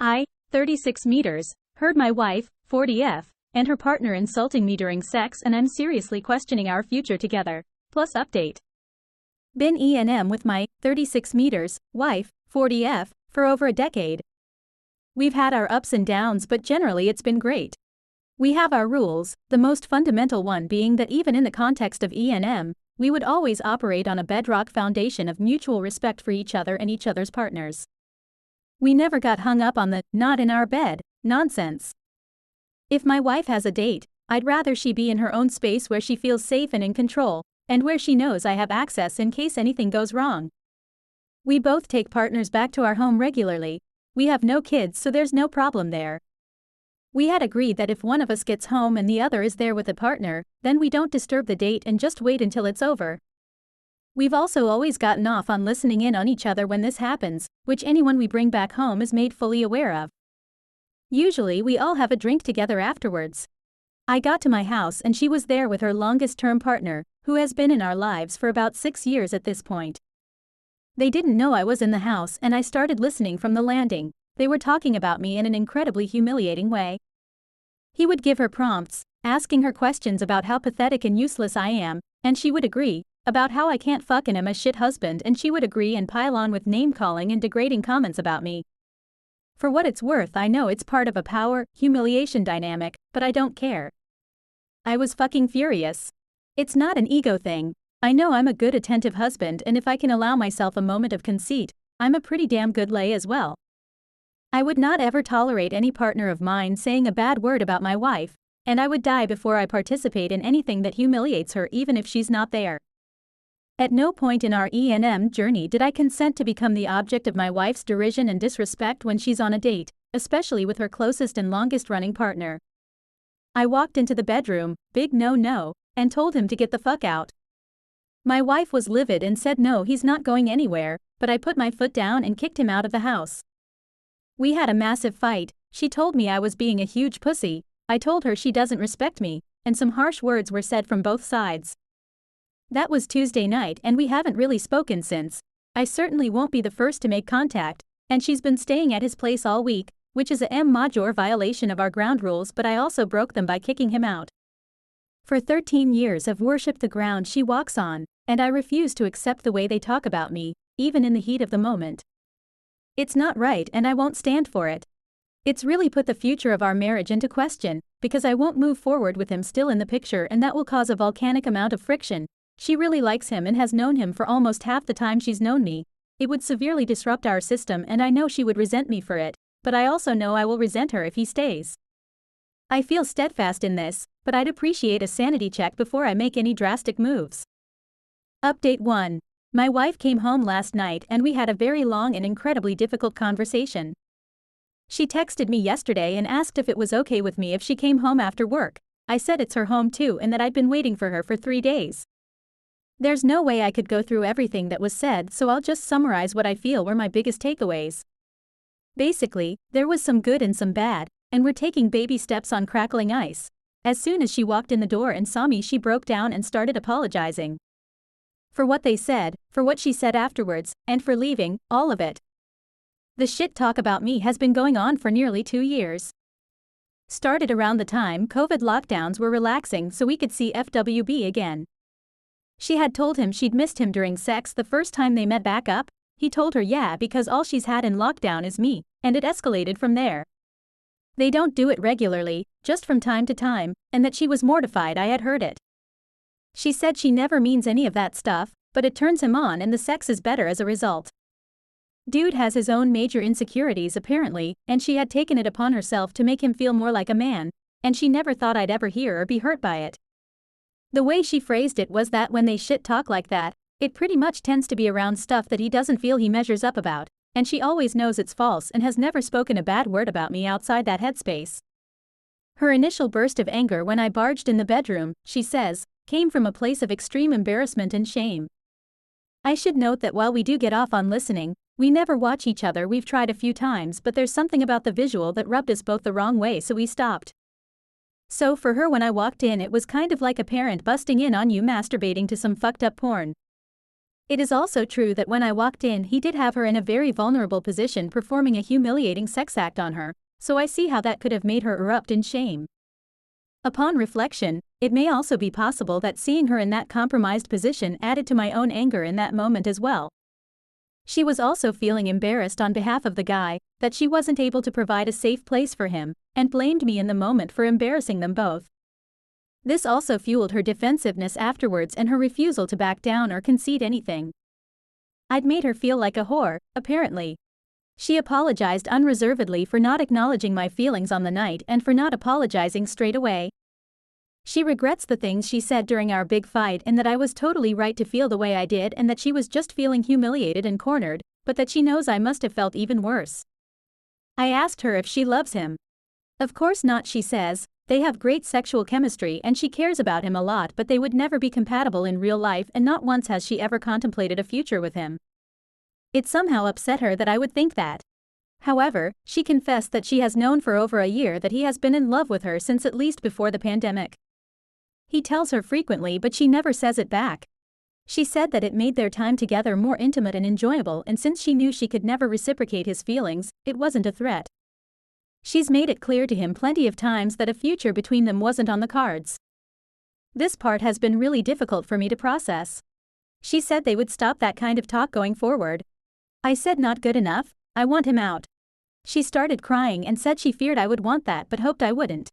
I, 36 meters, heard my wife, 40F, and her partner insulting me during sex, and I'm seriously questioning our future together. Plus update. Been E&M with my, 36 meters, wife, 40F, for over a decade. We've had our ups and downs, but generally it's been great. We have our rules, the most fundamental one being that even in the context of E&M, we would always operate on a bedrock foundation of mutual respect for each other and each other's partners. We never got hung up on the "not in our bed" nonsense. If my wife has a date, I'd rather she be in her own space where she feels safe and in control, and where she knows I have access in case anything goes wrong. We both take partners back to our home regularly. We have no kids, so there's no problem there. We had agreed that if one of us gets home and the other is there with a partner, then we don't disturb the date and just wait until it's over. We've also always gotten off on listening in on each other when this happens, which anyone we bring back home is made fully aware of. Usually we all have a drink together afterwards. I got to my house and she was there with her longest-term partner, who has been in our lives for about 6 years at this point. They didn't know I was in the house and I started listening from the landing. They were talking about me in an incredibly humiliating way. He would give her prompts, asking her questions about how pathetic and useless I am, and she would agree, about how I can't fuck and am a shit husband, and she would agree and pile on with name-calling and degrading comments about me. For what it's worth, I know it's part of a power-humiliation dynamic, but I don't care. I was fucking furious. It's not an ego thing. I know I'm a good attentive husband, and if I can allow myself a moment of conceit, I'm a pretty damn good lay as well. I would not ever tolerate any partner of mine saying a bad word about my wife, and I would die before I participate in anything that humiliates her even if she's not there. At no point in our E&M journey did I consent to become the object of my wife's derision and disrespect when she's on a date, especially with her closest and longest-running partner. I walked into the bedroom, big no-no, and told him to get the fuck out. My wife was livid and said no, he's not going anywhere, but I put my foot down and kicked him out of the house. We had a massive fight. She told me I was being a huge pussy, I told her she doesn't respect me, and some harsh words were said from both sides. That was Tuesday night and we haven't really spoken since. I certainly won't be the first to make contact, and she's been staying at his place all week, which is a major violation of our ground rules, but I also broke them by kicking him out. For 13 years I've worshipped the ground she walks on, and I refuse to accept the way they talk about me, even in the heat of the moment. It's not right and I won't stand for it. It's really put the future of our marriage into question, because I won't move forward with him still in the picture, and that will cause a volcanic amount of friction. She really likes him and has known him for almost half the time she's known me. It would severely disrupt our system and I know she would resent me for it, but I also know I will resent her if he stays. I feel steadfast in this, but I'd appreciate a sanity check before I make any drastic moves. Update 1. My wife came home last night and we had a very long and incredibly difficult conversation. She texted me yesterday and asked if it was okay with me if she came home after work. I said it's her home too and that I'd been waiting for her for 3 days. There's no way I could go through everything that was said, so I'll just summarize what I feel were my biggest takeaways. Basically, there was some good and some bad, and we're taking baby steps on crackling ice. As soon as she walked in the door and saw me, she broke down and started apologizing. For what they said, for what she said afterwards, and for leaving, all of it. The shit talk about me has been going on for nearly 2 years. Started around the time COVID lockdowns were relaxing so we could see FWB again. She had told him she'd missed him during sex the first time they met back up. He told her yeah, because all she's had in lockdown is me, and it escalated from there. They don't do it regularly, just from time to time, and that she was mortified I had heard it. She said she never means any of that stuff, but it turns him on and the sex is better as a result. Dude has his own major insecurities apparently, and she had taken it upon herself to make him feel more like a man, and she never thought I'd ever hear or be hurt by it. The way she phrased it was that when they shit talk like that, it pretty much tends to be around stuff that he doesn't feel he measures up about, and she always knows it's false and has never spoken a bad word about me outside that headspace. Her initial burst of anger when I barged in the bedroom, she says, came from a place of extreme embarrassment and shame. I should note that while we do get off on listening, we never watch each other. We've tried a few times, but there's something about the visual that rubbed us both the wrong way, so we stopped. So for her, when I walked in, it was kind of like a parent busting in on you masturbating to some fucked up porn. It is also true that when I walked in, he did have her in a very vulnerable position performing a humiliating sex act on her, so I see how that could have made her erupt in shame. Upon reflection, it may also be possible that seeing her in that compromised position added to my own anger in that moment as well. She was also feeling embarrassed on behalf of the guy, that she wasn't able to provide a safe place for him, and blamed me in the moment for embarrassing them both. This also fueled her defensiveness afterwards and her refusal to back down or concede anything. I'd made her feel like a whore, apparently. She apologized unreservedly for not acknowledging my feelings on the night and for not apologizing straight away. She regrets the things she said during our big fight and that I was totally right to feel the way I did and that she was just feeling humiliated and cornered, but that she knows I must have felt even worse. I asked her if she loves him. Of course not, she says. They have great sexual chemistry and she cares about him a lot, but they would never be compatible in real life and not once has she ever contemplated a future with him. It somehow upset her that I would think that. However, she confessed that she has known for over a year that he has been in love with her since at least before the pandemic. He tells her frequently, but she never says it back. She said that it made their time together more intimate and enjoyable, and since she knew she could never reciprocate his feelings, it wasn't a threat. She's made it clear to him plenty of times that a future between them wasn't on the cards. This part has been really difficult for me to process. She said they would stop that kind of talk going forward. I said not good enough, I want him out. She started crying and said she feared I would want that but hoped I wouldn't.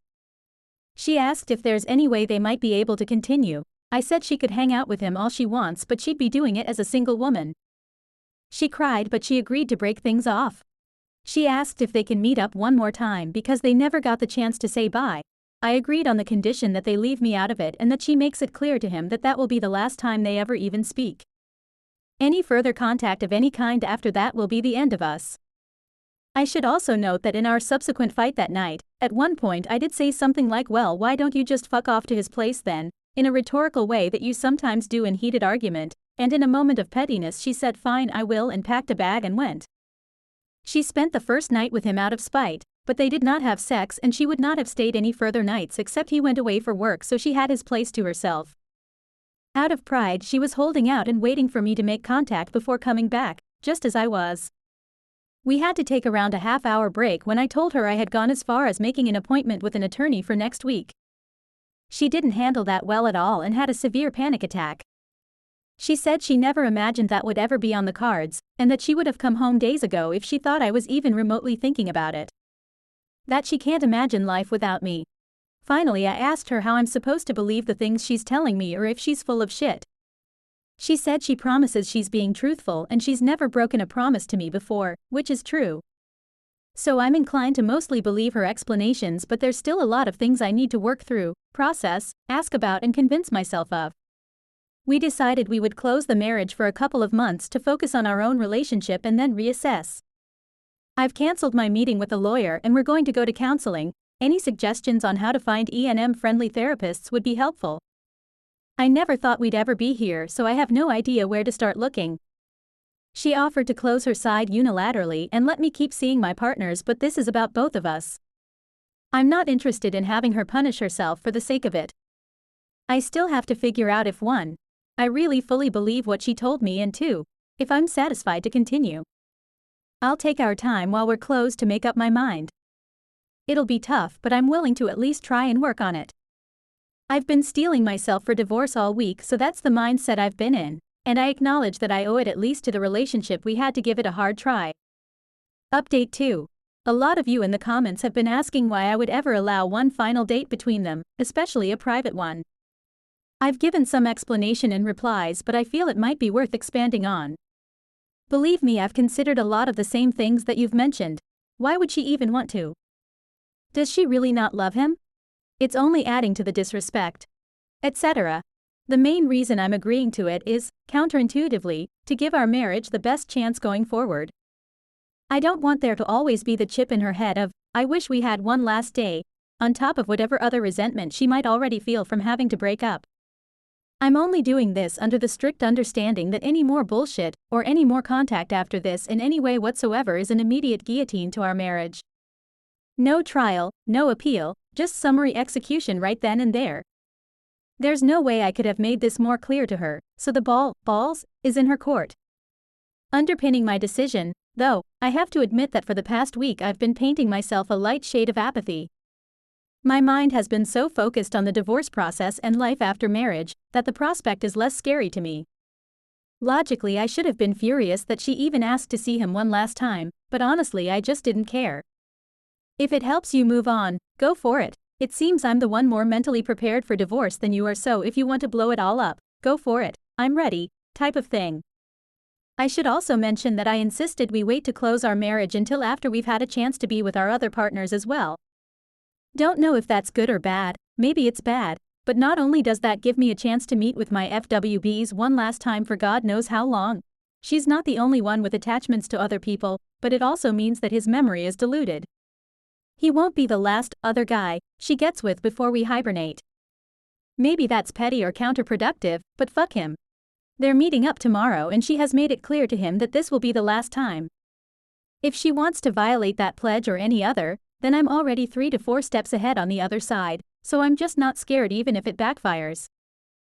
She asked if there's any way they might be able to continue. I said she could hang out with him all she wants but she'd be doing it as a single woman. She cried but she agreed to break things off. She asked if they can meet up one more time because they never got the chance to say bye. I agreed on the condition that they leave me out of it and that she makes it clear to him that that will be the last time they ever even speak. Any further contact of any kind after that will be the end of us. I should also note that in our subsequent fight that night, at one point I did say something like, well, why don't you just fuck off to his place then, in a rhetorical way that you sometimes do in heated argument, and in a moment of pettiness she said fine I will and packed a bag and went. She spent the first night with him out of spite, but they did not have sex and she would not have stayed any further nights except he went away for work so she had his place to herself. Out of pride she was holding out and waiting for me to make contact before coming back, just as I was. We had to take around a half-hour break when I told her I had gone as far as making an appointment with an attorney for next week. She didn't handle that well at all and had a severe panic attack. She said she never imagined that would ever be on the cards, and that she would have come home days ago if she thought I was even remotely thinking about it. That she can't imagine life without me. Finally, I asked her how I'm supposed to believe the things she's telling me or if she's full of shit. She said she promises she's being truthful and she's never broken a promise to me before, which is true. So I'm inclined to mostly believe her explanations, but there's still a lot of things I need to work through, process, ask about and convince myself of. We decided we would close the marriage for a couple of months to focus on our own relationship and then reassess. I've cancelled my meeting with a lawyer and we're going to go to counseling. Any suggestions on how to find E&M-friendly therapists would be helpful. I never thought we'd ever be here, so I have no idea where to start looking. She offered to close her side unilaterally and let me keep seeing my partners, but this is about both of us. I'm not interested in having her punish herself for the sake of it. I still have to figure out if 1. I really fully believe what she told me and 2. If I'm satisfied to continue. I'll take our time while we're closed to make up my mind. It'll be tough, but I'm willing to at least try and work on it. I've been steeling myself for divorce all week, so that's the mindset I've been in, and I acknowledge that I owe it at least to the relationship we had to give it a hard try. Update 2. A lot of you in the comments have been asking why I would ever allow one final date between them, especially a private one. I've given some explanation in replies, but I feel it might be worth expanding on. Believe me, I've considered a lot of the same things that you've mentioned. Why would she even want to? Does she really not love him? It's only adding to the disrespect, etc. The main reason I'm agreeing to it is, counterintuitively, to give our marriage the best chance going forward. I don't want there to always be the chip in her head of, I wish we had one last day, on top of whatever other resentment she might already feel from having to break up. I'm only doing this under the strict understanding that any more bullshit, or any more contact after this in any way whatsoever is an immediate guillotine to our marriage. No trial, no appeal, just summary execution right then and there. There's no way I could have made this more clear to her, so the balls, is in her court. Underpinning my decision, though, I have to admit that for the past week I've been painting myself a light shade of apathy. My mind has been so focused on the divorce process and life after marriage that the prospect is less scary to me. Logically, I should have been furious that she even asked to see him one last time, but honestly, I just didn't care. If it helps you move on, go for it. It seems I'm the one more mentally prepared for divorce than you are, so if you want to blow it all up, go for it. I'm ready, type of thing. I should also mention that I insisted we wait to close our marriage until after we've had a chance to be with our other partners as well. Don't know if that's good or bad, maybe it's bad, but not only does that give me a chance to meet with my FWBs one last time for God knows how long. She's not the only one with attachments to other people, but it also means that his memory is diluted. He won't be the last other guy she gets with before we hibernate. Maybe that's petty or counterproductive, but fuck him. They're meeting up tomorrow and she has made it clear to him that this will be the last time. If she wants to violate that pledge or any other, then I'm already 3 to 4 steps ahead on the other side, so I'm just not scared even if it backfires.